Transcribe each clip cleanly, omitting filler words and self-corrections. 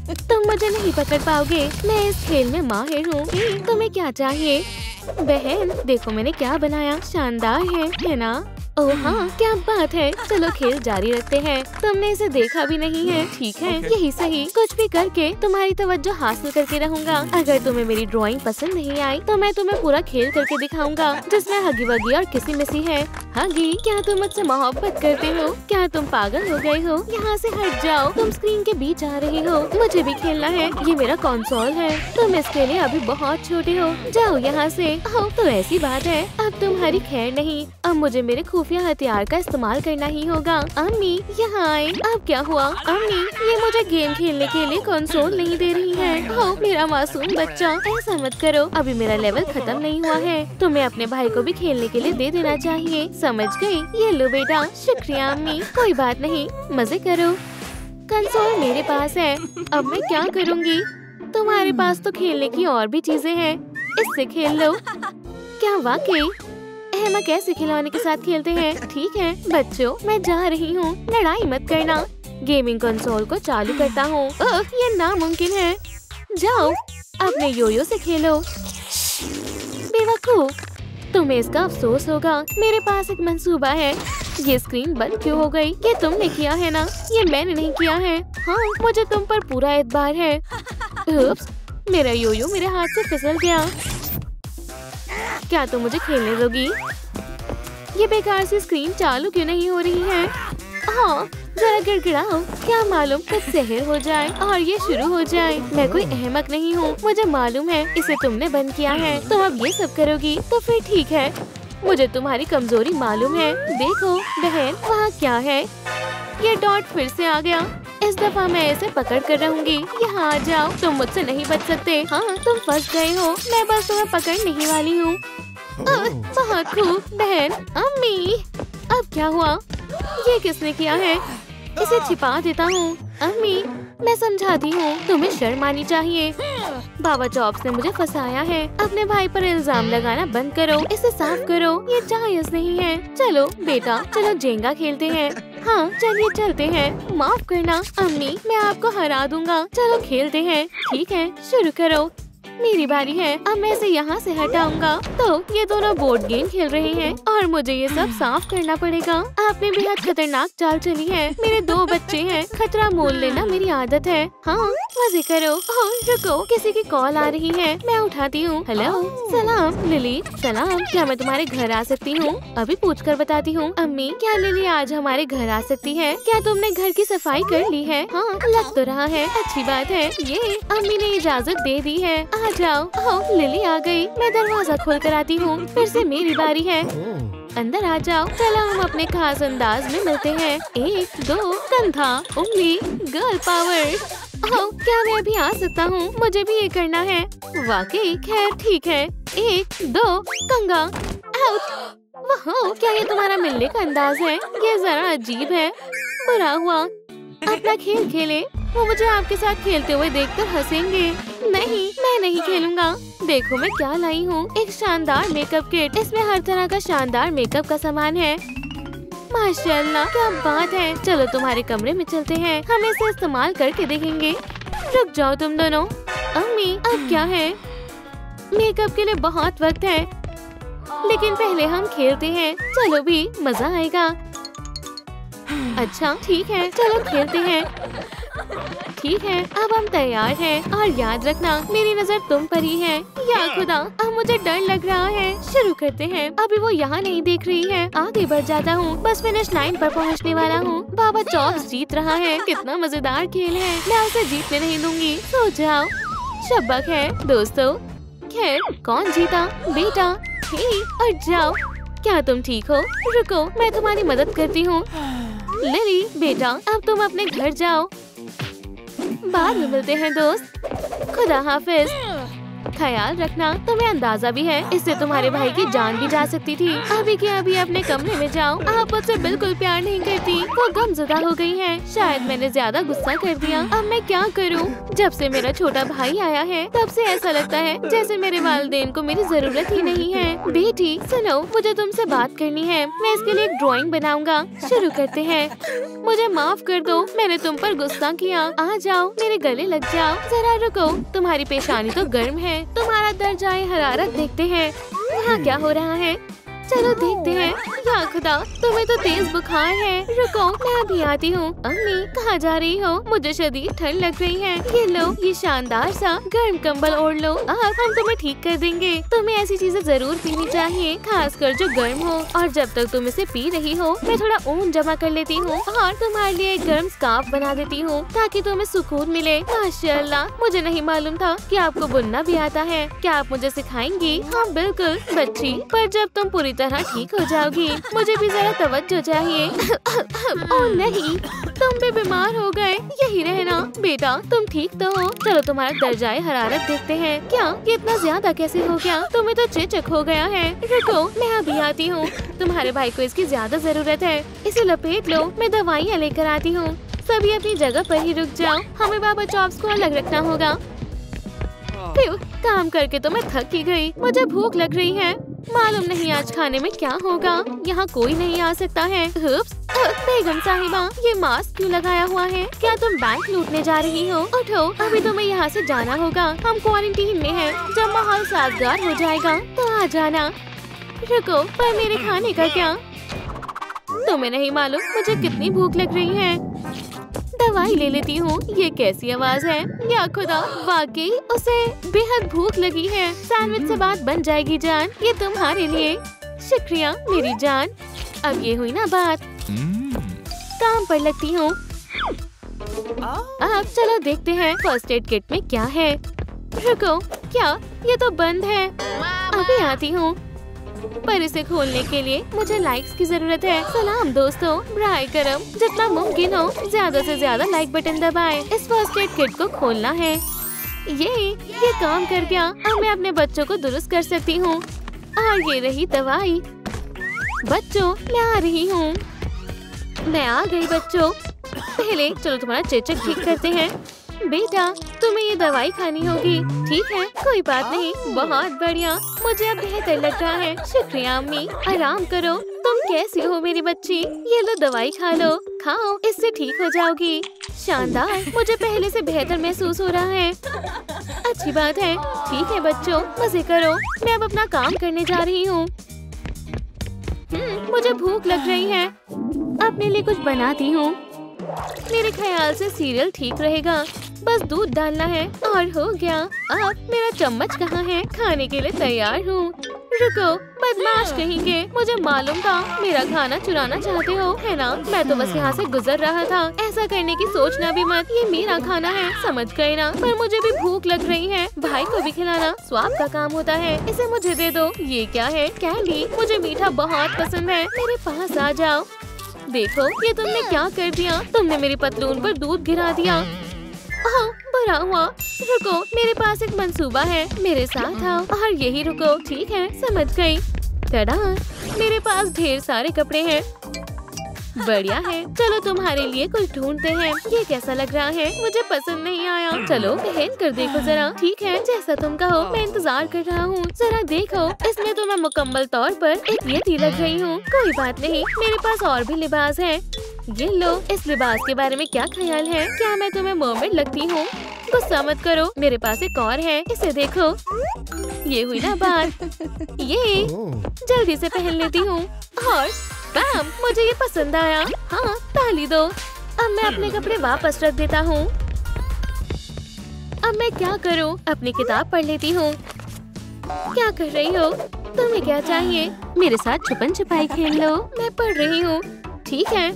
तुम मुझे नहीं पकड़ पाओगे, मैं इस खेल में माहिर हूँ। तुम्हें क्या चाहिए? बहन देखो मैंने क्या बनाया, शानदार है ना? ओह हाँ, क्या बात है। चलो खेल जारी रखते हैं। तुमने इसे देखा भी नहीं है। ठीक है, यही सही। कुछ भी करके तुम्हारी तवज्जो हासिल करके रहूंगा। अगर तुम्हें मेरी ड्राइंग पसंद नहीं आई तो मैं तुम्हें पूरा खेल करके दिखाऊंगा जिसमें हगी वगी और किसी मिसी है। हगी, क्या तुम मुझसे मोहब्बत करते हो? क्या तुम पागल हो गए हो? यहाँ से हट जाओ, तुम स्क्रीन के बीच आ रही हो। मुझे भी खेलना है, ये मेरा कंसोल है। तुम इसके लिए अभी बहुत छोटे हो, जाओ यहाँ से। ओह तो ऐसी बात है, अब तुम्हारी खैर नहीं। अब मुझे मेरे खुफिया हथियार का इस्तेमाल करना ही होगा। अम्मी यहाँ आए। अब क्या हुआ? अम्मी ये मुझे गेम खेलने के लिए कंसोल नहीं दे रही है। ओह मेरा मासूम बच्चा, ऐसा मत करो, अभी मेरा लेवल खत्म नहीं हुआ है। तुम्हें अपने भाई को भी खेलने के लिए दे देना चाहिए, समझ गई? ये लो बेटा। शुक्रिया अम्मी, कोई बात नहीं, मजे करो। कंसोल मेरे पास है, अब मैं क्या करूँगी? तुम्हारे पास तो खेलने की और भी चीजें हैं, इससे खेल लो। क्या वाकई? अहमा कैसे खिलौने के साथ खेलते हैं? ठीक है बच्चों, मैं जा रही हूँ, लड़ाई मत करना। गेमिंग कंसोल को चालू करता हूँ। ये नामुमकिन है। जाओ अपने योयो से खेलो। बेवकूफ, तुम्हें इसका अफसोस होगा। मेरे पास एक मंसूबा है। ये स्क्रीन बंद क्यों हो गई? ये तुमने किया है ना? ये मैंने नहीं किया है। हाँ मुझे तुम पर पूरा एतबार है। उप्स, मेरा योयो मेरे हाथ से फिसल गया। क्या तुम मुझे खेलने दोगी? ये बेकार सी स्क्रीन चालू क्यों नहीं हो रही है? हाँ जरा गिड़गिड़ाओ, क्या मालूम कुछ सहर हो जाए और ये शुरू हो जाए। मैं कोई अहमक नहीं हूँ, मुझे मालूम है इसे तुमने बंद किया है। तुम अब ये सब करोगी तो फिर ठीक है, मुझे तुम्हारी कमजोरी मालूम है। देखो बहन, वहाँ क्या है? ये डॉट फिर से आ गया। इस दफा मैं इसे पकड़ कर रहूंगी। यहाँ आ जाओ, तुम मुझसे नहीं बच सकते। हाँ तुम फंस गए हो, मैं बस तुम्हें पकड़ने ही वाली हूँ। बहुत खूब बहन। अम्मी अब क्या हुआ? ये किसने किया है? इसे छिपा देता हूँ। अम्मी मैं समझाती हूँ, तुम्हें शर्म आनी चाहिए। बाबा जॉब्स ने मुझे फंसाया है। अपने भाई पर इल्जाम लगाना बंद करो, इसे साफ करो, ये जायज नहीं है। चलो बेटा, चलो जेंगा खेलते हैं। हाँ चलिए चलते हैं। माफ करना अम्मी, मैं आपको हरा दूंगा। चलो खेलते हैं। ठीक है शुरू करो। मेरी बारी है, अब मैं इसे यहाँ से हटाऊंगा। तो ये दोनों बोर्ड गेम खेल रहे हैं और मुझे ये सब साफ करना पड़ेगा। आपने बेहद खतरनाक चाल चली है। मेरे 2 बच्चे हैं, खतरा मोल लेना मेरी आदत है। हाँ मजे करो। रुको, किसी की कॉल आ रही है, मैं उठाती हूँ। हेलो, सलाम लिली। सलाम, क्या मैं तुम्हारे घर आ सकती हूँ? अभी पूछ कर बताती हूँ। अम्मी क्या लिली आज हमारे घर आ सकती है? क्या तुमने घर की सफाई कर ली है? हाँ लग तो रहा है, अच्छी बात है। ये अम्मी ने इजाजत दे दी है, आ जाओ। ओह लिली आ गई, मैं दरवाजा खोल कर आती हूँ। फिर से मेरी बारी है, अंदर आ जाओ। चलो हम अपने खास अंदाज में मिलते हैं। 1 2 कंधा, उंगली, गर्ल पावर। ओह क्या मैं अभी आ सकता हूँ? मुझे भी ये करना है। वाकई, खैर ठीक है। 1 2 कंगा। वाह, क्या ये तुम्हारा मिलने का अंदाज है? ये जरा अजीब है। बुरा हुआ, अपना खेल खेले। वो मुझे आपके साथ खेलते हुए देखकर हंसेंगे। नहीं, मैं नहीं खेलूंगा। देखो मैं क्या लाई हूँ, एक शानदार मेकअप किट। इसमें हर तरह का शानदार मेकअप का सामान है। माशाल्लाह, क्या बात है। चलो तुम्हारे कमरे में चलते हैं, हम इसे इस्तेमाल करके देखेंगे। रुक जाओ तुम दोनों। अम्मी अब क्या है? मेकअप के लिए बहुत वक्त है, लेकिन पहले हम खेलते हैं। चलो भी, मजा आएगा। अच्छा ठीक है, चलो खेलते हैं। ठीक है, अब हम तैयार हैं। और याद रखना मेरी नजर तुम पर ही है। या खुदा, अब मुझे डर लग रहा है। शुरू करते हैं। अभी वो यहाँ नहीं देख रही है। आगे बढ़ जाता हूँ, बस फिनिश लाइन पर पहुँचने वाला हूँ। बाबा चॉप्स जीत रहा है। कितना मजेदार खेल है, मैं उसे जीतने नहीं दूंगी। सो जाओ। शब्बक है दोस्तों। खैर कौन जीता? बेटा ही, और जाओ। क्या तुम ठीक हो? रुको, मैं तुम्हारी मदद करती हूँ। लिली बेटा, अब तुम अपने घर जाओ, बाद में मिलते हैं दोस्त। खुदा हाफिज। ख्याल रखना, तुम्हें अंदाजा भी है इससे तुम्हारे भाई की जान भी जा सकती थी। अभी के अभी अपने कमरे में जाओ। आप मुझसे बिल्कुल प्यार नहीं करती। वो गमज़दा हो गई है। शायद मैंने ज्यादा गुस्सा कर दिया। अब मैं क्या करूँ? जब से मेरा छोटा भाई आया है तब से ऐसा लगता है जैसे मेरे वालिदैन को मेरी जरूरत ही नहीं है। बेटी सुनो, मुझे तुमसे बात करनी है। मैं इसके लिए एक ड्राइंग बनाऊंगा। शुरू करते हैं। मुझे माफ कर दो, मैंने तुम पर गुस्सा किया। आ जाओ, मेरे गले लग जाओ। जरा रुको, तुम्हारी पेशानी तो गर्म है। तुम्हारा दर्जाए हरारत देखते हैं। यहाँ क्या हो रहा है? चलो देखते हैं। या खुदा, तुम्हें तो तेज बुखार है। रुको, मैं अभी आती हूँ। अम्मी कहाँ जा रही हो? मुझे शदीद ठंड लग रही है। ये लो, ये शानदार सा गर्म कंबल ओढ़ लो। अब हम तुम्हें ठीक कर देंगे। तुम्हें ऐसी चीजें जरूर पीनी चाहिए, खासकर जो गर्म हो। और जब तक तुम इसे पी रही हो, मैं थोड़ा ऊन जमा कर लेती हूँ और तुम्हारे लिए एक गर्म स्कार्फ बना देती हूँ ताकि तुम्हें सुकून मिले। माशाअल्लाह, मुझे नहीं मालूम था कि आपको बुनना भी आता है। क्या आप मुझे सिखाएंगी? हाँ बिल्कुल बच्ची, पर जब तुम पूरी तरह ठीक हो जाओगी मुझे भी जरा तवज्जो चाहिए। ओह नहीं, तुम भी बीमार हो गए। यही रहना बेटा, तुम ठीक तो हो। चलो तुम्हारा दर्जाए हरारत देखते हैं। क्या ये इतना ज्यादा कैसे हो गया? तुम्हें तो चेचक हो गया है। रुको, मैं अभी आती हूँ। तुम्हारे भाई को इसकी ज्यादा जरूरत है। इसे लपेट लो, मैं दवाइयाँ लेकर आती हूँ। सभी अपनी जगह पर ही रुक जाओ, हमें बाबा चॉप्स को अलग रखना होगा। काम करके तो मैं थक ही गई। मुझे भूख लग रही है। मालूम नहीं आज खाने में क्या होगा। यहाँ कोई नहीं आ सकता है। बेगम साहिबा, ये मास्क क्यों लगाया हुआ है? क्या तुम बैंक लूटने जा रही हो? उठो, अभी तुम्हें यहाँ से जाना होगा। हम क्वारंटीन में हैं। जब माहौल साजगार हो जाएगा तो आ जाना। रुको, पर मेरे खाने का क्या? तुम्हें नहीं मालूम मुझे कितनी भूख लग रही है। दवाई ले लेती हूँ। ये कैसी आवाज है? या खुदा, वाकई उसे बेहद भूख लगी है। सैंडविच से बात बन जाएगी जान, ये तुम्हारे लिए। शुक्रिया मेरी जान। अब ये हुई ना बात। काम पर लगती हूँ। अब चलो देखते हैं फर्स्ट एड किट में क्या है। रुको, क्या ये तो बंद है? अभी आती हूँ, पर इसे खोलने के लिए मुझे लाइक्स की जरूरत है। सलाम दोस्तों, बराए करम जितना मुमकिन हो ज्यादा से ज्यादा लाइक बटन दबाएं। इस फर्स्ट एड किट को खोलना है। ये काम कर गया। अब मैं अपने बच्चों को दुरुस्त कर सकती हूँ। और ये रही दवाई। बच्चों, मैं आ रही हूँ। मैं आ गई बच्चों। पहले चलो तुम्हारा चेचक ठीक करते हैं। बेटा, तुम्हें ये दवाई खानी होगी। ठीक है, कोई बात नहीं। बहुत बढ़िया, मुझे अब बेहतर लग रहा है। शुक्रिया अम्मी। आराम करो। तुम कैसी हो मेरी बच्ची? ये लो दवाई खा लो। खाओ, इससे ठीक हो जाओगी। शानदार, मुझे पहले से बेहतर महसूस हो रहा है। अच्छी बात है। ठीक है बच्चों, मजे करो। मैं अब अपना काम करने जा रही हूँ। मुझे भूख लग रही है। अपने लिए कुछ बनाती हूँ। मेरे ख्याल से सीरियल ठीक रहेगा। बस दूध डालना है और हो गया। अब मेरा चम्मच कहाँ है? खाने के लिए तैयार हूँ। रुको, बदमाश कहेंगे। मुझे मालूम था मेरा खाना चुराना चाहते हो, है ना? मैं तो बस यहाँ से गुजर रहा था। ऐसा करने की सोचना भी मत। ये मेरा खाना है, समझ गए ना? पर मुझे भी भूख लग रही है। भाई को भी खिलाना स्वाब का काम होता है। इसे मुझे दे दो। ये क्या है? कैंडी। मुझे मीठा बहुत पसंद है। मेरे पास आ जाओ। देखो, ये तुमने क्या कर दिया? तुमने मेरी पतलून पर दूध गिरा दिया। ओह, बुरा हुआ। रुको, मेरे पास एक मंसूबा है। मेरे साथ आओ और यही रुको। ठीक है, समझ गई। टडा, मेरे पास ढेर सारे कपड़े हैं। बढ़िया है। चलो तुम्हारे लिए कुछ ढूंढते हैं। ये कैसा लग रहा है? मुझे पसंद नहीं आया। चलो पहन कर देखो जरा। ठीक है, जैसा तुम कहो। मैं इंतजार कर रहा हूँ। जरा देखो, इसमें तो मैं मुकम्मल तौर पर एक यती लग रही हूँ। कोई बात नहीं, मेरे पास और भी लिबास है। ये लो। इस लिबास के बारे में क्या ख्याल है? क्या मैं तुम्हें मर्मेड लगती हूँ? गुस्सा मत करो, मेरे पास एक और है। इसे देखो। ये हुई ना बात। ये जल्दी से पहन लेती हूँ और बैम, मुझे ये पसंद आया। हाँ, ताली दो। अब मैं अपने कपड़े वापस रख देता हूँ। अब मैं क्या करूँ? अपनी किताब पढ़ लेती हूँ। क्या कर रही हो? तुम्हें क्या चाहिए? मेरे साथ छुपन छुपाई खेल लो। मैं पढ़ रही हूँ। ठीक है।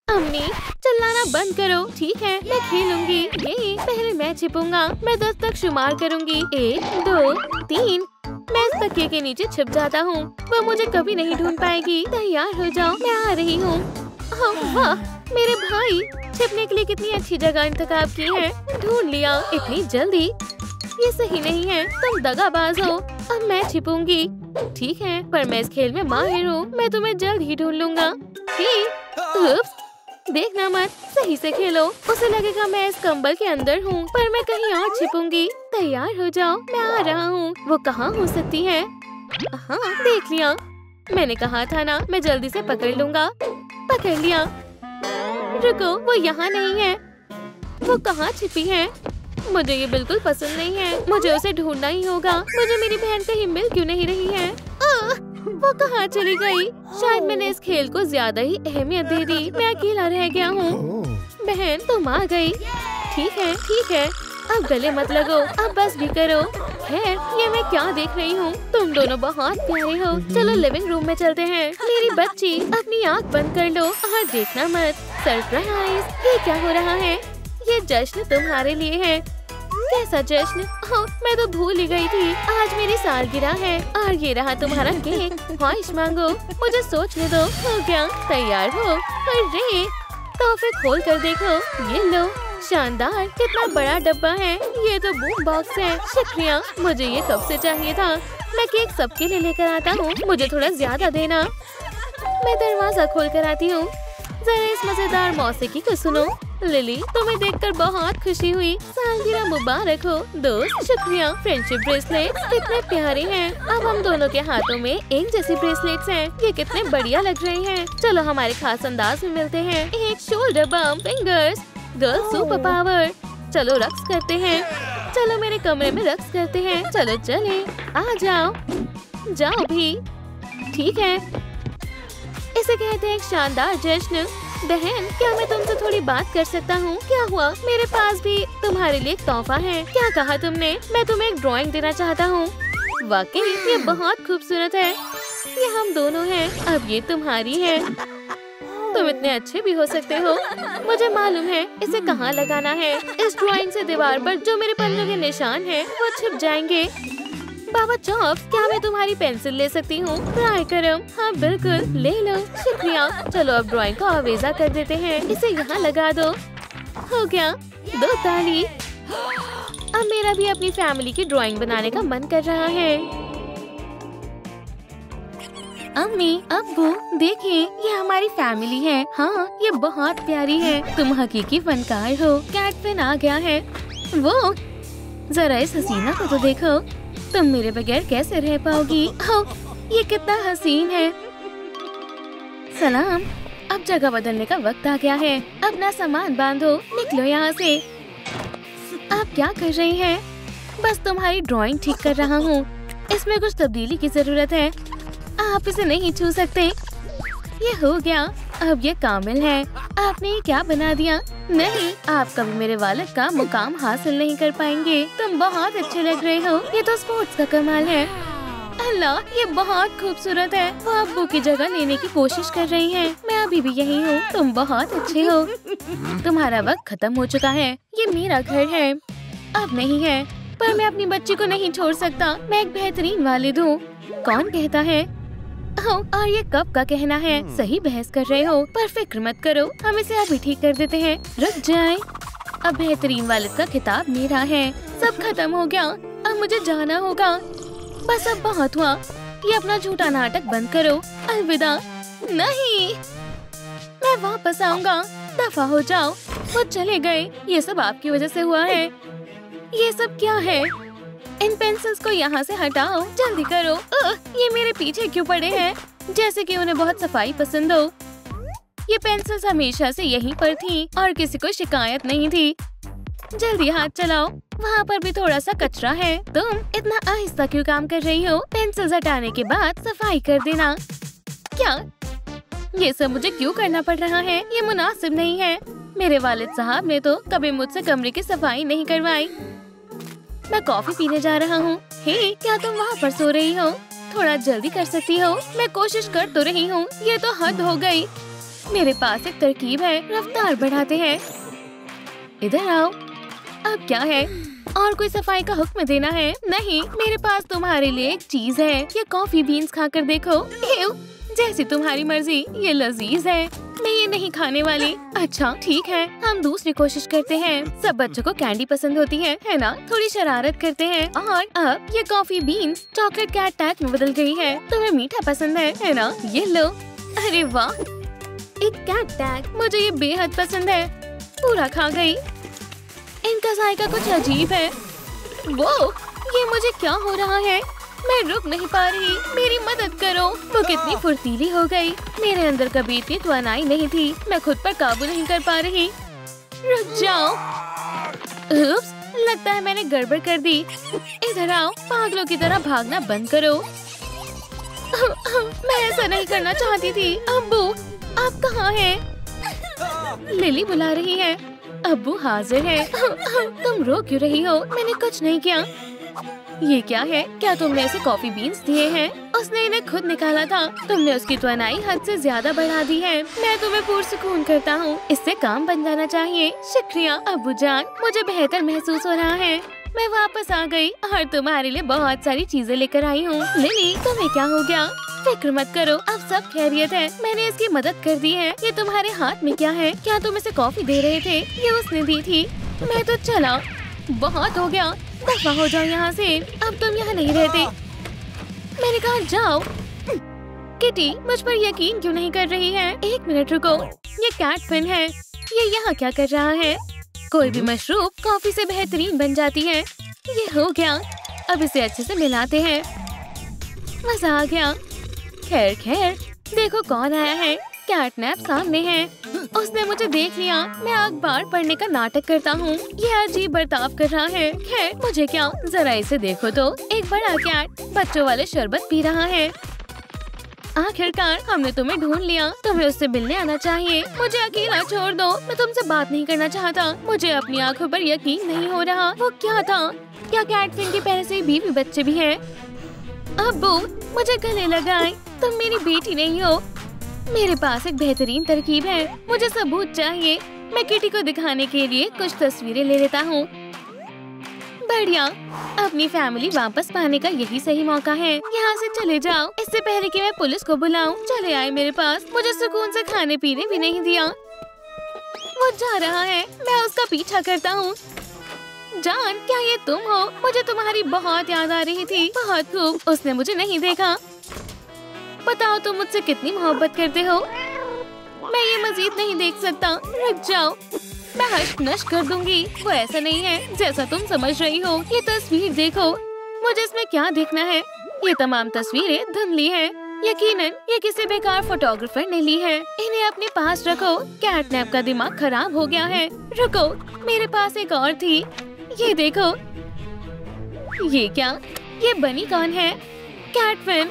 अम्मी, चिल्लाना बंद करो। ठीक है, मैं खेलूंगी। ये पहले मैं छिपूंगा। मैं 10 तक शुमार करूंगी। 1 2 3। मैं इस तकिए के नीचे छिप जाता हूँ। वो मुझे कभी नहीं ढूंढ पाएगी। तैयार हो जाओ, मैं आ रही हूँ। वाह, मेरे भाई छिपने के लिए कितनी अच्छी जगह इंतखाब की है। ढूंढ लिया इतनी जल्दी। ये सही नहीं है, तुम दगाबाज हो। अब मैं छिपूंगी। ठीक है, पर मैं इस खेल में माहिर हूँ। मैं तुम्हें जल्द ही ढूंढ लूंगा। उप्स, देखना मत, सही से खेलो। उसे लगेगा मैं इस कंबल के अंदर हूँ, पर मैं कहीं और छिपूंगी। तैयार हो जाओ, मैं आ रहा हूँ। वो कहाँ हो सकती है? हाँ, देख लिया। मैंने कहा था ना, मैं जल्दी से पकड़ लूंगा। पकड़ लिया। रुको, वो यहाँ नहीं है। वो कहाँ छिपी है? मुझे ये बिल्कुल पसंद नहीं है। मुझे उसे ढूंढना ही होगा। मुझे मेरी बहन कहीं मिल क्यों नहीं रही है? वो कहाँ चली गई? शायद मैंने इस खेल को ज्यादा ही अहमियत दे दी। मैं अकेला रह गया हूँ। बहन, तुम आ गई। ठीक है, ठीक है। अब गले मत लगो, अब बस भी करो। खैर, ये मैं क्या देख रही हूँ? तुम दोनों बहुत प्यारे हो। चलो लिविंग रूम में चलते हैं। मेरी बच्ची, अपनी आँख बंद कर लो और देखना मत। सरप्राइज! ये क्या हो रहा है? ये जश्न तुम्हारे लिए है। कैसा जश्न? हाँ, मैं तो भूल ही गई थी। आज मेरी सालगिरह है और ये रहा तुम्हारा केक। ख्वाहिश मांगो। मुझे सोचने दो। हो गया, तैयार हो? अरे, तोहफे खोल कर देखो। ये लो, शानदार, कितना बड़ा डब्बा है। ये तो बूम बॉक्स है। शुक्रिया, मुझे ये कब से चाहिए था। मैं केक सबके लिए लेकर आता हूँ। मुझे थोड़ा ज्यादा देना। मैं दरवाजा खोल कर आती हूँ। जरा इस मजेदार मौसीकी को सुनो। लिली, तुम्हें देखकर बहुत खुशी हुई। सालगिरह मुबारक हो दोस्त। शुक्रिया। फ्रेंडशिप ब्रेसलेट कितने प्यारे हैं। अब हम दोनों के हाथों में एक जैसी ब्रेसलेट्स हैं। ये कितने बढ़िया लग रहे हैं। चलो हमारे खास अंदाज में मिलते हैं। एक शोल्डर बम, फिंगर्स, गर्ल सुपर पावर। चलो रक्स करते हैं। चलो मेरे कमरे में रक्स करते हैं। चलो चले, आ जाओ। जाओ भी। ठीक है, इसे कहते हैं एक शानदार जश्न। बहन, क्या मैं तुमसे थोड़ी बात कर सकता हूँ? क्या हुआ? मेरे पास भी तुम्हारे लिए एक तोहफा है। क्या कहा तुमने? मैं तुम्हें एक ड्राइंग देना चाहता हूँ। वाकई ये बहुत खूबसूरत है। ये हम दोनों हैं। अब ये तुम्हारी है। तुम इतने अच्छे भी हो सकते हो। मुझे मालूम है इसे कहाँ लगाना है। इस ड्राइंग से दीवार पर जो मेरे पल्लों के निशान हैं, वो छिप जाएंगे। बाबा चॉप्स, क्या मैं तुम्हारी पेंसिल ले सकती हूँ? ट्राई करो। हाँ बिल्कुल, ले लो। शुक्रिया। चलो अब ड्राइंग को आवेजा कर देते हैं। इसे यहाँ लगा दो। हो गया, 2 ताली। अब मेरा भी अपनी फैमिली की ड्राइंग बनाने का मन कर रहा है। अम्मी, अब्बू, देखें, ये हमारी फैमिली है। हाँ, ये बहुत प्यारी है। तुम हकीकी फनकार हो। कैटफिन आ गया है। वो जरा इस हसीना को तो देखो। तुम मेरे बगैर कैसे रह पाओगी? ये कितना हसीन है। सलाम। अब जगह बदलने का वक्त आ गया है। अपना सामान बांधो, निकलो यहाँ से। आप क्या कर रही हैं? बस तुम्हारी ड्राइंग ठीक कर रहा हूँ। इसमें कुछ तब्दीली की जरूरत है। आप इसे नहीं छू सकते। ये हो गया। अब ये कामिल है। आपने ये क्या बना दिया? नहीं, आप कभी मेरे वालिद का मुकाम हासिल नहीं कर पाएंगे। तुम बहुत अच्छे लग रहे हो। ये तो स्पोर्ट्स का कमाल है। अल्लाह, ये बहुत खूबसूरत है। वो अब्बू की जगह लेने की कोशिश कर रही हैं। मैं अभी भी यही हूँ। तुम बहुत अच्छे हो। तुम्हारा वक्त खत्म हो चुका है। ये मेरा घर है। अब नहीं है, पर मैं अपनी बच्ची को नहीं छोड़ सकता। मैं एक बेहतरीन वालिद हूँ। कौन कहता है? और ये कब का कहना है? सही बहस कर रहे हो, पर फिक्र मत करो, हम इसे अभी ठीक कर देते हैं। रुक जाए। अब बेहतरीन वालिद का खिताब मेरा है। सब खत्म हो गया। अब मुझे जाना होगा। बस अब बहुत हुआ। ये अपना झूठा नाटक बंद करो। अलविदा। नहीं, मैं वापस आऊंगा। दफा हो जाओ। वो चले गए। ये सब आपकी वजह से हुआ है। ये सब क्या है? इन पेंसिल्स को यहाँ से हटाओ, जल्दी करो। ये मेरे पीछे क्यों पड़े हैं? जैसे कि उन्हें बहुत सफाई पसंद हो। ये पेंसिल्स हमेशा से यहीं पर थीं और किसी को शिकायत नहीं थी। जल्दी हाथ चलाओ। वहाँ पर भी थोड़ा सा कचरा है। तुम इतना आहिस्ता क्यों काम कर रही हो? पेंसिल्स हटाने के बाद सफाई कर देना। क्या ये सब मुझे क्यों करना पड़ रहा है? ये मुनासिब नहीं है। मेरे वालिद साहब ने तो कभी मुझसे कमरे की सफाई नहीं करवाई। मैं कॉफी पीने जा रहा हूँ। हे, क्या तुम वहाँ पर सो रही हो? थोड़ा जल्दी कर सकती हो? मैं कोशिश कर तो रही हूँ। ये तो हद हो गई। मेरे पास एक तरकीब है। रफ्तार बढ़ाते हैं। इधर आओ। अब क्या है? और कोई सफाई का हुक्म देना है? नहीं, मेरे पास तुम्हारे लिए एक चीज है। ये कॉफी बीन्स खाकर देखो। जैसी तुम्हारी मर्जी। ये लजीज है। मैं ये नहीं खाने वाली। अच्छा ठीक है, हम दूसरी कोशिश करते हैं। सब बच्चों को कैंडी पसंद होती है ना? थोड़ी शरारत करते हैं। और अब ये coffee beans chocolate cat tag में बदल गई है। तुम्हें मीठा पसंद है ना? ये लो। अरे वाह, एक कैट टैग। मुझे ये बेहद पसंद है। पूरा खा गई। इनका जायका कुछ अजीब है। वो ये मुझे क्या हो रहा है? मैं रुक नहीं पा रही। मेरी मदद करो। वो कितनी फुर्तीली हो गई। मेरे अंदर कभी इतनी तवानाई नहीं थी। मैं खुद पर काबू नहीं कर पा रही। रुक जाओ। उप्स, लगता है मैंने गड़बड़ कर दी। इधर आओ। पागलों की तरह भागना बंद करो। मैं ऐसा नहीं करना चाहती थी। अब्बू, आप कहाँ हैं? लिली बुला रही है। अब्बू हाजिर है। तुम रो क्यों रही हो? मैंने कुछ नहीं किया। ये क्या है? क्या तुमने इसे कॉफी बीन्स दिए हैं? उसने इन्हें खुद निकाला था। तुमने उसकी त्वनाई हद से ज्यादा बढ़ा दी है। मैं तुम्हें पुरसुकून करता हूँ। इससे काम बन जाना चाहिए। शुक्रिया अब्बू जान, मुझे बेहतर महसूस हो रहा है। मैं वापस आ गई और तुम्हारे लिए बहुत सारी चीजें लेकर आई हूँ। लिली, तुम्हें क्या हो गया? फिक्र मत करो, अब सब खैरियत है। मैंने इसकी मदद कर दी है। ये तुम्हारे हाथ में क्या है? क्या तुम इसे कॉफी दे रहे थे? ये उसने दी थी। मैं तो चला। बहुत हो गया, दफा हो जाओ यहाँ से। अब तुम यहाँ नहीं रहते। मैंने कहा जाओ। किटी, मुझ पर यकीन क्यों नहीं कर रही है? एक मिनट रुको। ये कैट फिन है। ये यहाँ क्या कर रहा है? कोई भी मशरूब कॉफी से बेहतरीन बन जाती है। ये हो गया। अब इसे अच्छे से मिलाते हैं। मजा आ गया। खैर खैर, देखो कौन आया है। कैटनैप सामने है। उसने मुझे देख लिया। मैं अखबार पढ़ने का नाटक करता हूँ। ये अजीब बर्ताव कर रहा है। खैर मुझे क्या, जरा इसे देखो तो। एक बड़ा कैट बच्चों वाले शरबत पी रहा है। आखिरकार हमने तुम्हें ढूंढ लिया। तुम्हें उससे मिलने आना चाहिए। मुझे अकेला छोड़ दो। मैं तुमसे बात नहीं करना चाहता। मुझे अपनी आंखों पर यकीन नहीं हो रहा। वो क्या था? क्या कैटफिन की पहले से ही बीवी बच्चे भी हैं? अब्बू, मुझे गले लगाएं। तुम मेरी बेटी नहीं हो। मेरे पास एक बेहतरीन तरकीब है। मुझे सबूत चाहिए। मैं किटी को दिखाने के लिए कुछ तस्वीरें ले लेता हूँ। बढ़िया, अपनी फैमिली वापस पाने का यही सही मौका है। यहाँ से चले जाओ, इससे पहले कि मैं पुलिस को बुलाऊं। चले आए मेरे पास। मुझे सुकून से खाने पीने भी नहीं दिया। वो जा रहा है। मैं उसका पीछा करता हूँ। जान, क्या ये तुम हो? मुझे तुम्हारी बहुत याद आ रही थी। बहुत खूब। उसने मुझे नहीं देखा। बताओ तुम मुझसे कितनी मोहब्बत करते हो। मैं ये मजीद नहीं देख सकता। रुक जाओ, मैं हश्क नश्क कर दूंगी। वो ऐसा नहीं है जैसा तुम समझ रही हो। ये तस्वीर देखो। मुझे इसमें क्या देखना है? ये तमाम तस्वीरें धुंधली हैं। यकीनन ये किसी बेकार फोटोग्राफर ने ली है। इन्हें अपने पास रखो। कैटनैप का दिमाग खराब हो गया है। रुको, मेरे पास एक और थी। ये देखो। ये क्या? ये बनी कौन है? कैटफिन,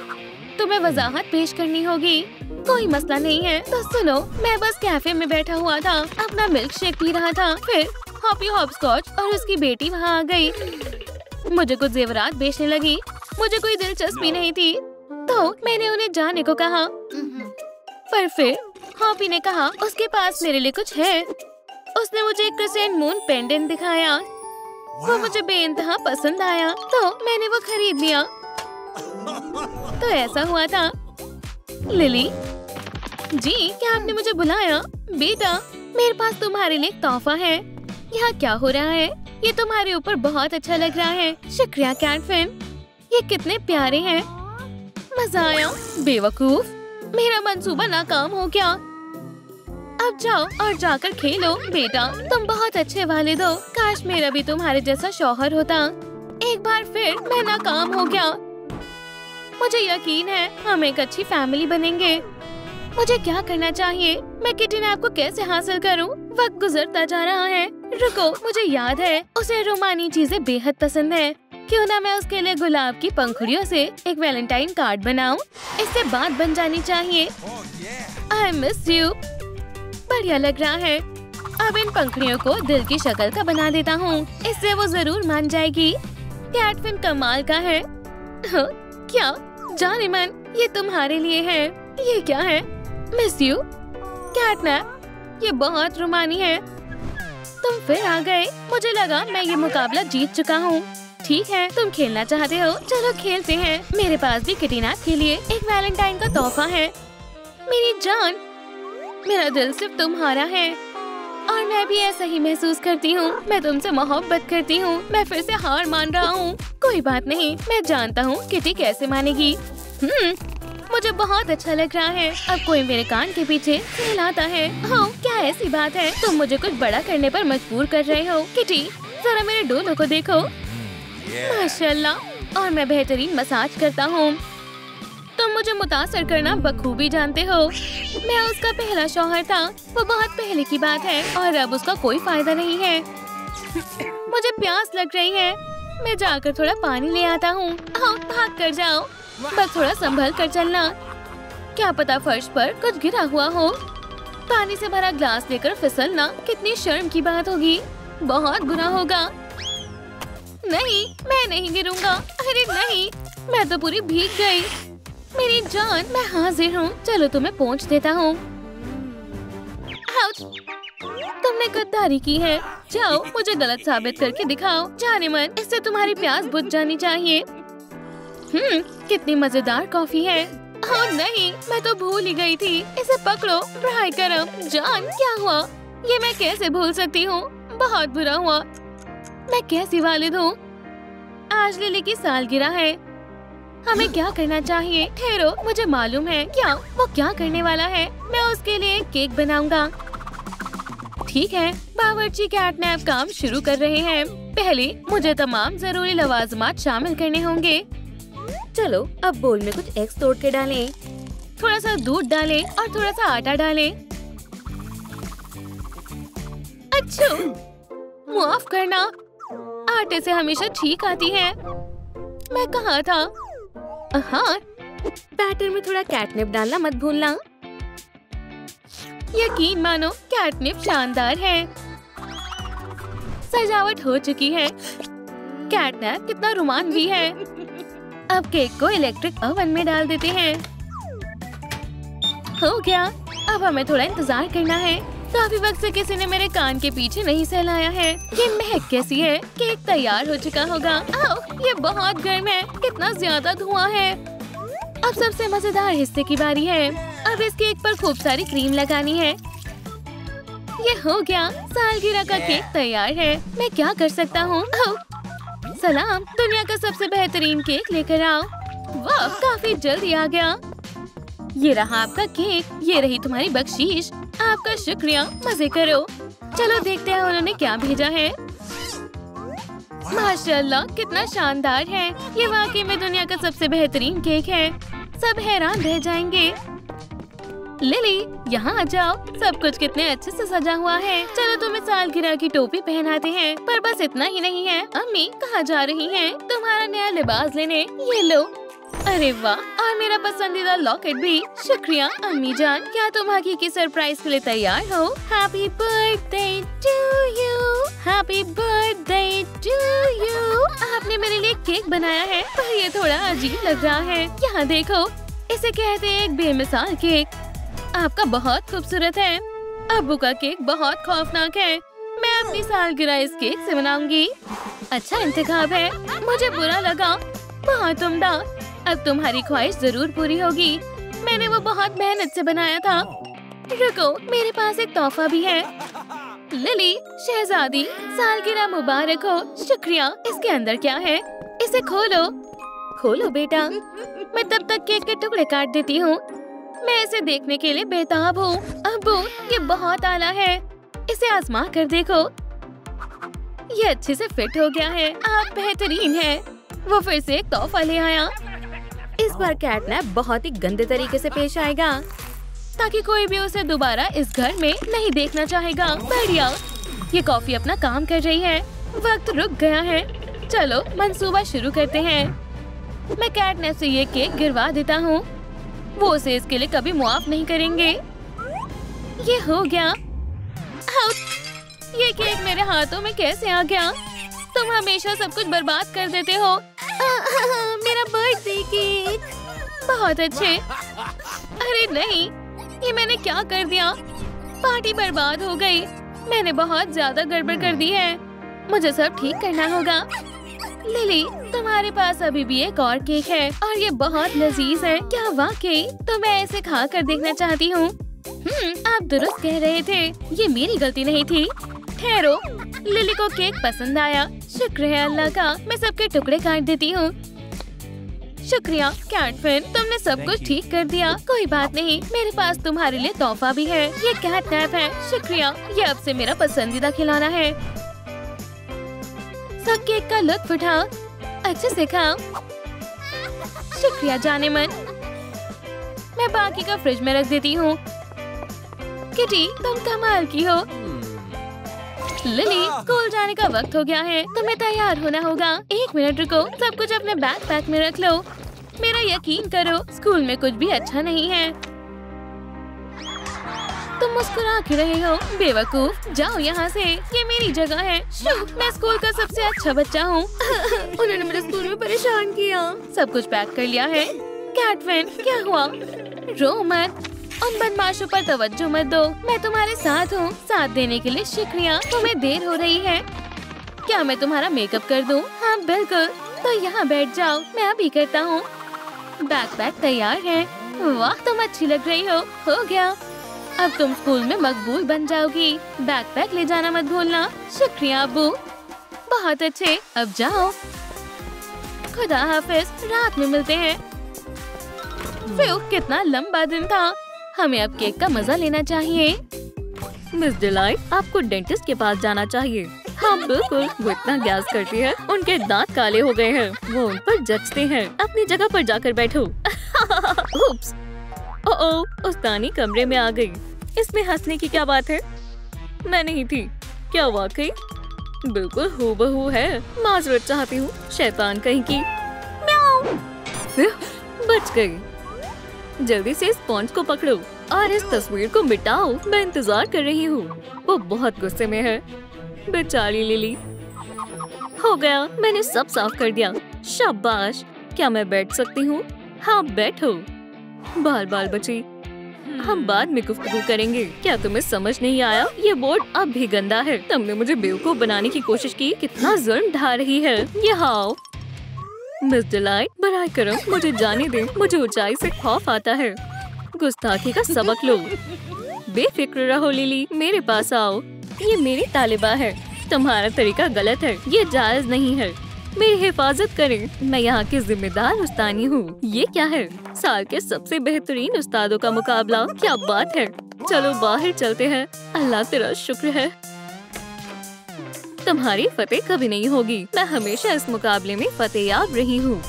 तुम्हें वजाहत पेश करनी होगी। कोई मसला नहीं है तो सुनो। मैं बस कैफे में बैठा हुआ था, अपना मिल्क शेक पी रहा था। फिर हॉपी हॉपस्कॉच और उसकी बेटी वहाँ आ गई। मुझे कुछ जेवरात बेचने लगी। मुझे कोई दिलचस्पी नहीं थी तो मैंने उन्हें जाने को कहा। पर फिर हॉपी ने कहा उसके पास मेरे लिए कुछ है। उसने मुझे एक क्रिसेंट मून पेंडेंट दिखाया। वो मुझे बेइंतहा पसंद आया तो मैंने वो खरीद लिया। तो ऐसा हुआ था। लिली जी, क्या आपने मुझे बुलाया? बेटा, मेरे पास तुम्हारे लिए एक तोहफा है। यहाँ क्या हो रहा है? ये तुम्हारे ऊपर बहुत अच्छा लग रहा है। शुक्रिया कैटफिन, ये कितने प्यारे हैं। मजा आया। बेवकूफ, मेरा मंसूबा नाकाम हो गया। अब जाओ और जाकर खेलो। बेटा, तुम बहुत अच्छे वालिद हो। काश मेरा भी तुम्हारे जैसा शौहर होता। एक बार फिर मैं नाकाम हो गया। मुझे यकीन है हम एक अच्छी फैमिली बनेंगे। मुझे क्या करना चाहिए? मैं किडनैप को कैसे हासिल करूं? वक्त गुजरता जा रहा है। रुको, मुझे याद है उसे रोमानी चीजें बेहद पसंद है। क्यों ना मैं उसके लिए गुलाब की पंखुड़ियों से एक वैलेंटाइन कार्ड बनाऊं? इससे बात बन जानी चाहिए। I miss you। बढ़िया लग रहा है। अब इन पंखुड़ियों को दिल की शक्ल का बना देता हूँ। इससे वो जरूर मान जाएगी। कैटफिन कमाल का है। क्या जाने मन, ये तुम्हारे लिए है। ये क्या है? मिस यू कैटनैप, ये बहुत रोमानी है। तुम फिर आ गए। मुझे लगा मैं ये मुकाबला जीत चुका हूँ। ठीक है, तुम खेलना चाहते हो, चलो खेलते हैं। मेरे पास भी किडनैप के लिए एक वैलेंटाइन का तोहफा है। मेरी जान, मेरा दिल सिर्फ तुम्हारा है और मैं भी ऐसा ही महसूस करती हूँ। मैं तुमसे मोहब्बत करती हूँ। मैं फिर से हार मान रहा हूँ। कोई बात नहीं, मैं जानता हूँ किटी कैसे मानेगी। मुझे बहुत अच्छा लग रहा है। अब कोई मेरे कान के पीछे सहलाता है। हाँ, क्या ऐसी बात है? तुम मुझे कुछ बड़ा करने पर मजबूर कर रहे हो। किटी, जरा मेरे डोलों को देखो। माशाल्लाह, और मैं बेहतरीन मसाज करता हूँ। तुम मुझे मुतासर करना बखूबी जानते हो। मैं उसका पहला शौहर था। वो बहुत पहले की बात है और अब उसका कोई फायदा नहीं है। मुझे प्यास लग रही है। मैं जाकर थोड़ा पानी ले आता हूँ। आओ, भाग कर जाओ। बस थोड़ा संभल कर चलना। क्या पता फर्श पर कुछ गिरा हुआ हो। पानी से भरा ग्लास लेकर फिसलना कितनी शर्म की बात होगी। बहुत बुरा होगा। नहीं, मैं नहीं गिरूंगा। अरे नहीं, मैं तो पूरी भीग गई। मेरी जान, मैं हाजिर हूँ। चलो तुम्हें पोंछ देता हूँ। तुमने गद्दारी की है। जाओ, मुझे गलत साबित करके दिखाओ। जाने मन, इससे तुम्हारी प्यास बुझ जानी चाहिए। कितनी मजेदार कॉफी है। ओह नहीं, मैं तो भूल ही गई थी। इसे पकड़ो, ब्राई करम। जान, क्या हुआ? ये मैं कैसे भूल सकती हूँ? बहुत बुरा हुआ। मैं कैसी वालिद हूँ। आज लिली की सालगिरह है। हमें क्या करना चाहिए? ठहरो, मुझे मालूम है। क्या? वो क्या करने वाला है? मैं उसके लिए केक बनाऊंगा। ठीक है, बावर्ची कैटनैप काम शुरू कर रहे हैं। पहले मुझे तमाम जरूरी लवाजमात शामिल करने होंगे। चलो, अब बोल में कुछ एग्स तोड़ के डालें। थोड़ा सा दूध डालें और थोड़ा सा आटा डालें। अच्छा, माफ करना। आटे से हमेशा छींक आती है। मैं कहा था। हाँ, बैटर में थोड़ा कैटनिप डालना मत भूलना। यकीन मानो, कैटनिप शानदार है। सजावट हो चुकी है। कैटनिप कितना रोमांचक है। अब केक को इलेक्ट्रिक ओवन में डाल देते हैं। हो गया। अब हमें थोड़ा इंतजार करना है। काफी वक्त से किसी ने मेरे कान के पीछे नहीं सहलाया है। ये महक कैसी है? केक तैयार हो चुका होगा। आओ, ये बहुत गर्म है। कितना ज्यादा धुआं है। अब सबसे मजेदार हिस्से की बारी है। अब इस केक पर खूब सारी क्रीम लगानी है। ये हो गया। सालगिरह का केक तैयार है। मैं क्या कर सकता हूँ? सलाम, दुनिया का सबसे बेहतरीन केक लेकर आओ। वाह, काफी जल्दी आ गया। ये रहा आपका केक। ये रही तुम्हारी बख्शीश। आपका शुक्रिया। मजे करो। चलो देखते हैं उन्होंने क्या भेजा है। माशाल्लाह, कितना शानदार है। ये वाकई में दुनिया का सबसे बेहतरीन केक है। सब हैरान रह जाएंगे। लिली, यहाँ आ जाओ। सब कुछ कितने अच्छे से सजा हुआ है। चलो तुम्हें सालगिरह की टोपी पहनाते हैं। पर बस इतना ही नहीं है। अम्मी कहाँ जा रही हैं? तुम्हारा नया लिबास लेने। ये लो। अरे वाह, और मेरा पसंदीदा लॉकेट भी। शुक्रिया अम्मी जान। क्या तुम हकीकी सरप्राइज के लिए तैयार हो? Happy birthday to you. Happy birthday to you. आपने मेरे लिए केक बनाया है, पर ये थोड़ा अजीब लग रहा है। यहाँ देखो, इसे कहते हैं एक बेमिसाल केक। आपका बहुत खूबसूरत है। अब्बू का केक बहुत खौफनाक है। मैं अपनी सालगिरह इस केक से मनाऊंगी। अच्छा इंतखाब है। मुझे बुरा लगा। बहुत उम्दा। अब तुम्हारी ख्वाहिश जरूर पूरी होगी। मैंने वो बहुत मेहनत से बनाया था। रुको, मेरे पास एक तोहफा भी है। लिली, शहजादी, सालगिरह मुबारक हो। शुक्रिया। इसके अंदर क्या है? इसे खोलो। खोलो बेटा। मैं तब तक केक के टुकड़े काट देती हूँ। मैं इसे देखने के लिए बेताब हूँ। अब्बू, ये बहुत आला है। इसे आजमा कर देखो। ये अच्छे से फिट हो गया है। आप बेहतरीन हैं। वो फिर से एक तोहफा ले आया। इस बार कैटनैप बहुत ही गंदे तरीके से पेश आएगा, ताकि कोई भी उसे दोबारा इस घर में नहीं देखना चाहेगा। बढ़िया। ये कॉफी अपना काम कर रही है। वक्त रुक गया है। चलो मंसूबा शुरू करते हैं। मैं कैटनैप से ये केक गिरवा देता हूँ। वो उसे इसके लिए कभी मुआफ नहीं करेंगे। ये हो गया। ये केक मेरे हाथों में कैसे आ गया? तुम हमेशा सब कुछ बर्बाद कर देते हो। मेरा बर्थडे केक। बहुत अच्छे। अरे नहीं, ये मैंने क्या कर दिया? पार्टी बर्बाद हो गई। मैंने बहुत ज्यादा गड़बड़ कर दी है। मुझे सब ठीक करना होगा। लिली, तुम्हारे पास अभी भी एक और केक है और ये बहुत लजीज है। क्या वाकई? तो मैं इसे खा कर देखना चाहती हूँ। आप दुरुस्त कह रहे थे, ये मेरी गलती नहीं थी। ठहरो, लिली को केक पसंद आया। शुक्र है अल्लाह का, मैं सबके टुकड़े काट देती हूँ। शुक्रिया कैटफिन, तुमने सब कुछ ठीक कर दिया। कोई बात नहीं, मेरे पास तुम्हारे लिए तोहफा भी है। ये कैटनैप है। शुक्रिया, ये अब से मेरा पसंदीदा खिलौना है। सब केक का लुत्फ उठाओ, अच्छे से खाओ। शुक्रिया जाने मन, मैं बाकी का फ्रिज में रख देती हूँ। किटी, तुम कमाल की हो। लिली, स्कूल जाने का वक्त हो गया है, तुम्हें तैयार होना होगा। 1 मिनट रुको, सब कुछ अपने बैकपैक में रख लो। मेरा यकीन करो, स्कूल में कुछ भी अच्छा नहीं है। तुम मुस्कुरा क्यों रहे हो बेवकूफ? जाओ यहाँ से, ये मेरी जगह है। मैं स्कूल का सबसे अच्छा बच्चा हूँ। उन्होंने मुझे स्कूल में परेशान किया। सब कुछ पैक कर लिया है। कैटफिन, क्या हुआ? रो मत, उन बदमाशों पर तवज्जो मत दो। मैं तुम्हारे साथ हूँ। साथ देने के लिए शुक्रिया। तुम्हें देर हो रही है, क्या मैं तुम्हारा मेकअप कर दूँ? हाँ बिल्कुल, तो यहाँ बैठ जाओ, मैं अभी करता हूँ। बैकपैक तैयार है। वाह, तुम अच्छी लग रही हो गया। अब तुम स्कूल में मकबूल बन जाओगी। बैकपैक ले जाना मत भूलना। शुक्रिया अब्बू, बहुत अच्छे। अब जाओ, खुदा हाफिज, रात में मिलते हैं। कितना लंबा दिन था। हमें अब केक का मजा लेना चाहिए। मिस डिलाइट, आपको डेंटिस्ट के पास जाना चाहिए। हाँ बिल्कुल, वो इतना गैस करती है, उनके दांत काले हो गए हैं। वो उन पर जचते हैं। अपनी जगह पर जाकर बैठो। उप्स, ओह, उस्तानी कमरे में आ गई। इसमें हंसने की क्या बात है? मैं नहीं थी। क्या वाकई? बिल्कुल हूबहू है। माजरत चाहती हूँ, शैतान कहीं की। बच गई। जल्दी से स्पॉन्ज को पकड़ो और इस तस्वीर को मिटाओ। मैं इंतजार कर रही हूँ। वो बहुत गुस्से में है। बेचारी लिली। हो गया, मैंने सब साफ कर दिया। शाबाश। क्या मैं बैठ सकती हूँ? हाँ बैठो। बाल बाल बची, हम बाद में गुफ्तगू करेंगे। क्या तुम्हें समझ नहीं आया? ये बोर्ड अब भी गंदा है। तुमने मुझे बेवकूफ बनाने की कोशिश की। कितना जुल्म ढा रही है। यहाँ आओ। मिस डिलाइट, बराए करम मुझे जाने दें। मुझे ऊंचाई से खौफ आता है। गुस्ताखी का सबक लो। बेफिक्र रहो लिली, मेरे पास आओ। ये मेरी तालिबा है। तुम्हारा तरीका गलत है, ये जायज नहीं है। मेरी हिफाजत करें। मैं यहाँ की जिम्मेदार उस्तानी हूँ। ये क्या है? साल के सबसे बेहतरीन उस्तादों का मुकाबला। क्या बात है। चलो बाहर चलते हैं। अल्लाह तेरा शुक्र है। तुम्हारी फतेह कभी नहीं होगी। मैं हमेशा इस मुकाबले में फतेहयाब रही हूँ।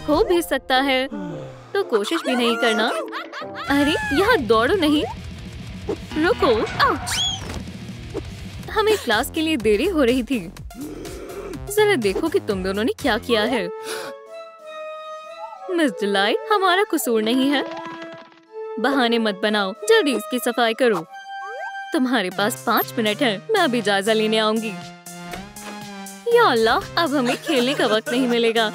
हो भी सकता है, तो कोशिश भी नहीं करना। अरे यहाँ दौड़ो नहीं, रुको। आउच। हमें क्लास के लिए देरी हो रही थी। जरा देखो कि तुम दोनों ने क्या किया है। मिस डिलाइट, हमारा कसूर नहीं है। बहाने मत बनाओ, जल्दी इसकी सफाई करो। तुम्हारे पास 5 मिनट है। मैं अभी जायजा लेने आऊंगी। या अल्लाह, अब हमें खेलने का वक्त नहीं मिलेगा।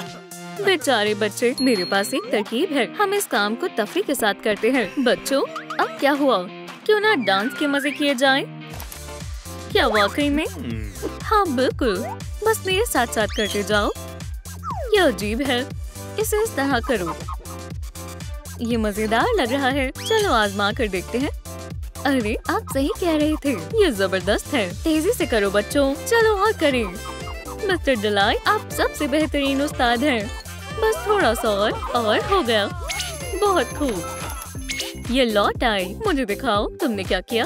बेचारे बच्चे। मेरे पास एक तरकीब है। हम इस काम को तफरीह के साथ करते हैं। बच्चों, अब क्या हुआ? क्यों ना डांस के मजे किए जाएं? क्या वाकई में? हाँ बिल्कुल, बस मेरे साथ साथ करते जाओ। यह अजीब है, इसे इस तरह करो। ये मजेदार लग रहा है। चलो आजमा कर देखते हैं। अरे आप सही कह रहे थे, ये जबरदस्त है। तेजी से करो बच्चों, चलो और करें। मिस्टर डिलाइट, आप सबसे बेहतरीन उस्ताद हैं। बस थोड़ा सा और हो गया। बहुत खूब। ये लौट आई। मुझे दिखाओ तुमने क्या किया।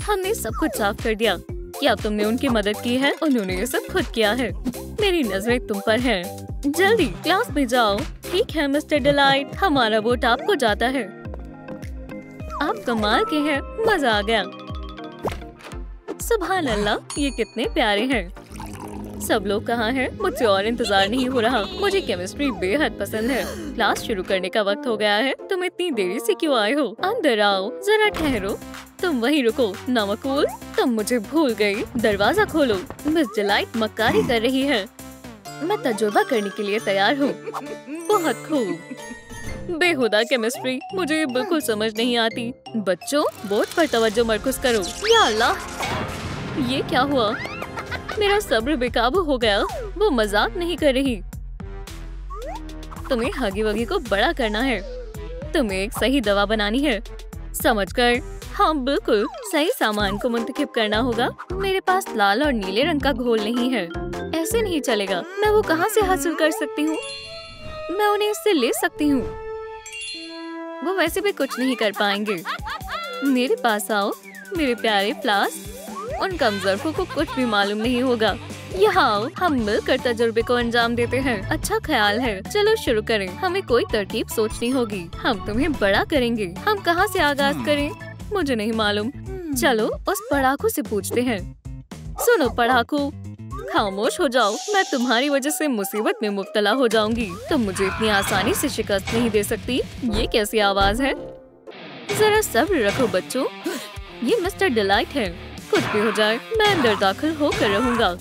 हमने सब कुछ साफ कर दिया। क्या तुमने उनकी मदद की है? उन्होंने ये सब खुद किया है। मेरी नजरें तुम पर हैं। जल्दी क्लास में जाओ। ठीक है मिस्टर डिलाइट, हमारा वोट आपको जाता है। आप कमाल के हैं, मजा आ गया। सुभान अल्लाह, ये कितने प्यारे हैं। सब लोग कहाँ हैं? मुझसे और इंतजार नहीं हो रहा। मुझे केमिस्ट्री बेहद पसंद है। क्लास शुरू करने का वक्त हो गया है। तुम इतनी देरी से क्यों आए हो? अंदर आओ, जरा ठहरो। तुम वहीं रुको। नमकूल, तुम मुझे भूल गई। दरवाजा खोलो। मिस डिलाइट मक्कारी कर रही है। मैं तजुर्बा करने के लिए तैयार हूँ। बहुत खूब। बेहुदा केमिस्ट्री, मुझे ये बिल्कुल समझ नहीं आती। बच्चों, बोर्ड पर तवज्जो मरकूज करो। या अल्लाह, ये क्या हुआ? मेरा सब्र बेकाबू हो गया। वो मजाक नहीं कर रही। तुम्हें हगी वगी को बड़ा करना है। तुम्हें एक सही दवा बनानी है। समझ कर। हाँ बिल्कुल, सही सामान को मुंतखब करना होगा। मेरे पास लाल और नीले रंग का घोल नहीं है। ऐसे नहीं चलेगा। मैं वो कहाँ से हासिल कर सकती हूँ? मैं उन्हें इससे ले सकती हूँ। वो वैसे भी कुछ नहीं कर पाएंगे। मेरे पास आओ मेरे प्यारे फ्लास। उन कमजोरों को कुछ भी मालूम नहीं होगा। यहाँ आओ, हम मिलकर तजुर्बे को अंजाम देते हैं। अच्छा ख्याल है। चलो शुरू करें। हमें कोई तरकीब सोचनी होगी। हम तुम्हें बड़ा करेंगे। हम कहाँ से आगाज करें? मुझे नहीं मालूम। चलो उस पढ़ाकू से पूछते हैं। सुनो पढ़ाकू, खामोश हो जाओ। मैं तुम्हारी वजह से मुसीबत में मुब्तला हो जाऊंगी। तुम मुझे इतनी आसानी से शिकस्त नहीं दे सकती। ये कैसी आवाज है? जरा सब्र रखो बच्चों। ये मिस्टर डिलाइट है। कुछ भी हो जाए मैं अंदर दाखिल होकर रहूंगा।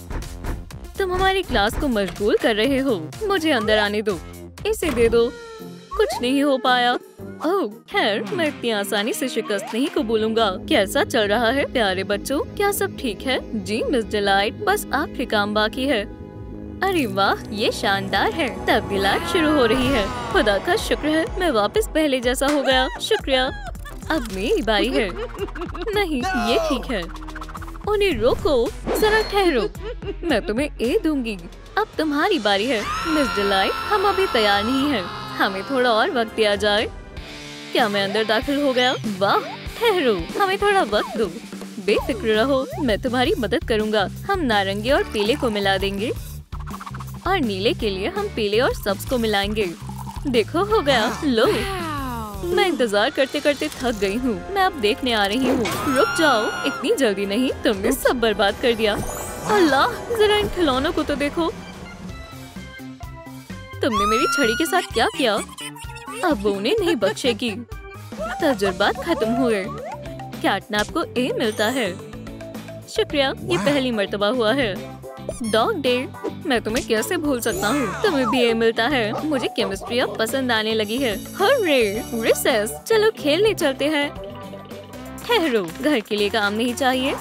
तुम हमारी क्लास को मशगूल कर रहे हो। मुझे अंदर आने दो। इसे दे दो। कुछ नहीं हो पाया। ओह खैर, मैं इतनी आसानी से शिकस्त नहीं कबूलूंगा। कैसा चल रहा है प्यारे बच्चों? क्या सब ठीक है? जी मिस डिलाइट, बस आखिरी काम बाकी है। अरे वाह, ये शानदार है। तब्दीलात शुरू हो रही है। खुदा का शुक्र है मैं वापस पहले जैसा हो गया। शुक्रिया। अब मेरी बारी है। नहीं, ये ठीक है। उन्हें रोको, जरा ठहरो। मैं तुम्हें ए दूंगी। अब तुम्हारी बारी है मिस डिलाइट। हम अभी तैयार नहीं हैं। हमें थोड़ा और वक्त दिया जाए। क्या मैं अंदर दाखिल हो गया? वाह, ठहरो, हमें थोड़ा वक्त दो। बेफिक्र रहो, मैं तुम्हारी मदद करूंगा। हम नारंगी और पीले को मिला देंगे और नीले के लिए हम पीले और सब्ज को मिलाएंगे। देखो हो गया। लो, मैं इंतजार करते करते थक गई हूँ। मैं अब देखने आ रही हूँ। रुक जाओ, इतनी जल्दी नहीं। तुमने सब बर्बाद कर दिया। अल्लाह, जरा इन खिलौनों को तो देखो। तुमने मेरी छड़ी के साथ क्या किया? अब वो उन्हें नहीं बख्शेगी। तजुर्बात खत्म हुए। कैटनैप को ए मिलता है। शुक्रिया, ये पहली मर्तबा हुआ है। डॉग डे, मैं तुम्हें कैसे भूल सकता हूँ? तुम्हें भी ए मिलता है। मुझे केमिस्ट्री अब पसंद आने लगी है। हर्रे, रिसेस, चलो खेलने चलते हैं। ठहरो, घर के लिए काम नहीं चाहिए।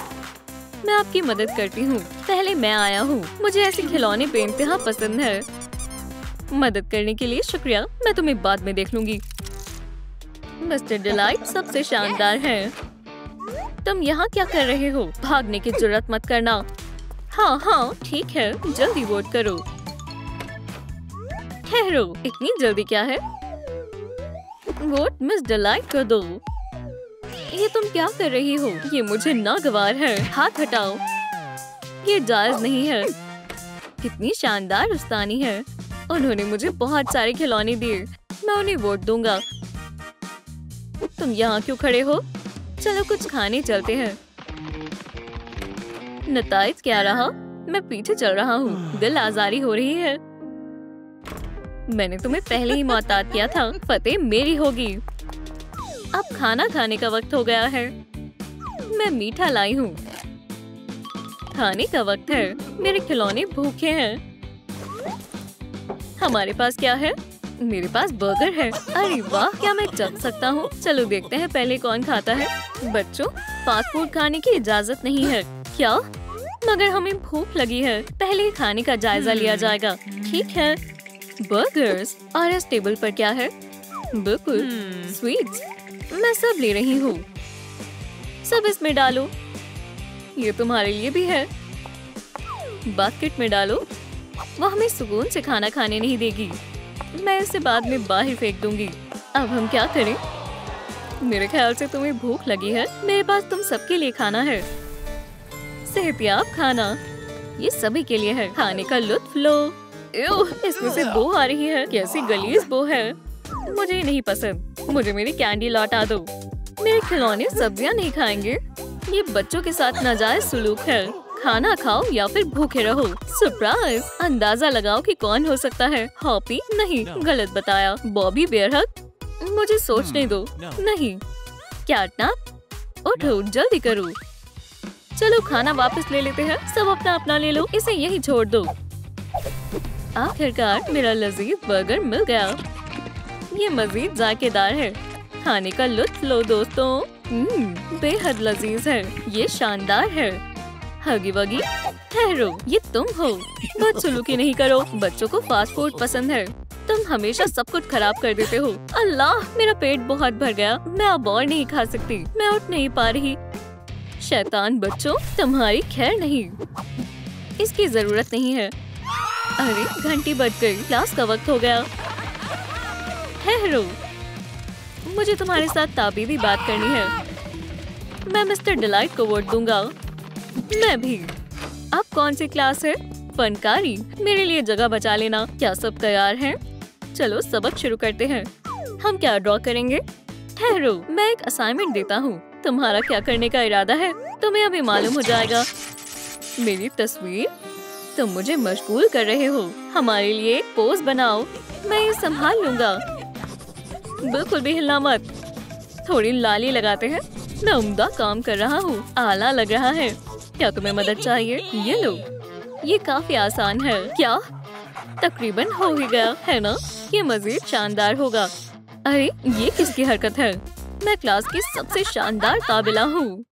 मैं आपकी मदद करती हूँ। पहले मैं आया हूँ। मुझे ऐसे खिलौने बेइंतहा पसंद है। मदद करने के लिए शुक्रिया। मैं तुम्हें बाद में देख लूंगी। मिस्टर डिलाइट सबसे शानदार है। तुम यहाँ क्या कर रहे हो? भागने की जुर्रत मत करना। हाँ हाँ ठीक है, जल्दी वोट करो। ठहरो, इतनी जल्दी क्या है? वोट मिस डिलाइट को दो। ये तुम क्या कर रही हो? ये मुझे नागवार है। हाथ हटाओ, ये जायज नहीं है। कितनी शानदार उस्तानी है। उन्होंने मुझे बहुत सारे खिलौने दिए। मैं उन्हें वोट दूंगा। तुम यहाँ क्यों खड़े हो? चलो कुछ खाने चलते हैं। नताइज क्या रहा? मैं पीछे चल रहा हूँ। दिल आजारी हो रही है। मैंने तुम्हें पहले ही मुअत्ताद किया था। फतेह मेरी होगी। अब खाना खाने का वक्त हो गया है। मैं मीठा लाई हूँ। खाने का वक्त है। मेरे खिलौने भूखे हैं। हमारे पास क्या है? मेरे पास बर्गर है। अरे वाह, क्या मैं चख सकता हूँ? चलो देखते हैं पहले कौन खाता है। बच्चों, फास्ट फूड खाने की इजाजत नहीं है। क्या? मगर हमें भूख लगी है। पहले खाने का जायजा लिया जाएगा। ठीक है। बर्गर्स। और इस टेबल पर क्या है? बिल्कुल स्वीट्स। मैं सब ले रही हूँ। सब इसमें डालो। ये तुम्हारे लिए भी है। बास्केट में डालो। वो हमें सुकून से खाना खाने नहीं देगी। मैं इसे बाद में बाहर फेंक दूंगी। अब हम क्या करें? मेरे ख्याल से तुम्हें भूख लगी है। मेरे पास तुम सबके लिए खाना है। सेहतियाब खाना। ये सभी के लिए है। खाने का लुत्फ लो। इसमें से बो आ रही है। कैसी गलीज बो है। मुझे नहीं पसंद। मुझे मेरी कैंडी लौटा दो। मेरे खिलौने सब्जियां नहीं खाएंगे। ये बच्चों के साथ नाजायज सुलूक है। खाना खाओ या फिर भूखे रहो। सरप्राइज! अंदाजा लगाओ कि कौन हो सकता है। हॉपी? नहीं, गलत बताया। बॉबी बेयरहक? मुझे सोचने दो। नहीं। कैटनैप? उठो, जल्दी करो। चलो खाना वापस ले लेते हैं। सब अपना अपना ले लो। इसे यहीं छोड़ दो। आखिरकार मेरा लजीज बर्गर मिल गया। ये मजीद जायकेदार है। खाने का लुत्फ लो दोस्तों। बेहद लजीज है। ये शानदार है। हगी वगी। ठहरो, ये तुम हो। बदसलूकी नहीं करो। बच्चों को फास्ट फूड पसंद है। तुम हमेशा सब कुछ खराब कर देते हो। अल्लाह, मेरा पेट बहुत भर गया, मैं अब और नहीं खा सकती, मैं उठ नहीं पा रही। शैतान बच्चों, तुम्हारी खैर नहीं, इसकी जरूरत नहीं है। अरे घंटी बज गई, क्लास का वक्त हो गया। ठहरो, मुझे तुम्हारे साथ ताबीदी बात करनी है। मैं मिस्टर डिलाइट को वोट दूंगा। मैं भी। अब कौन सी क्लास है? फनकारी। मेरे लिए जगह बचा लेना। क्या सब तैयार हैं? चलो सबक शुरू करते हैं। हम क्या ड्रॉ करेंगे? ठहरो, मैं एक असाइनमेंट देता हूँ। तुम्हारा क्या करने का इरादा है? तुम्हें अभी मालूम हो जाएगा। मेरी तस्वीर? तुम मुझे मशगूल कर रहे हो। हमारे लिए एक पोज बनाओ। मैं ये संभाल लूंगा। बिल्कुल भी हिलना मत। थोड़ी लाली लगाते हैं। मैं उम्दा काम कर रहा हूँ, आला लग रहा है। क्या तुम्हें मदद चाहिए? ये लो। ये काफी आसान है। क्या? तकरीबन हो ही गया है ना? ये मजीद शानदार होगा। अरे ये किसकी हरकत है? मैं क्लास की सबसे शानदार ताबिला हूँ।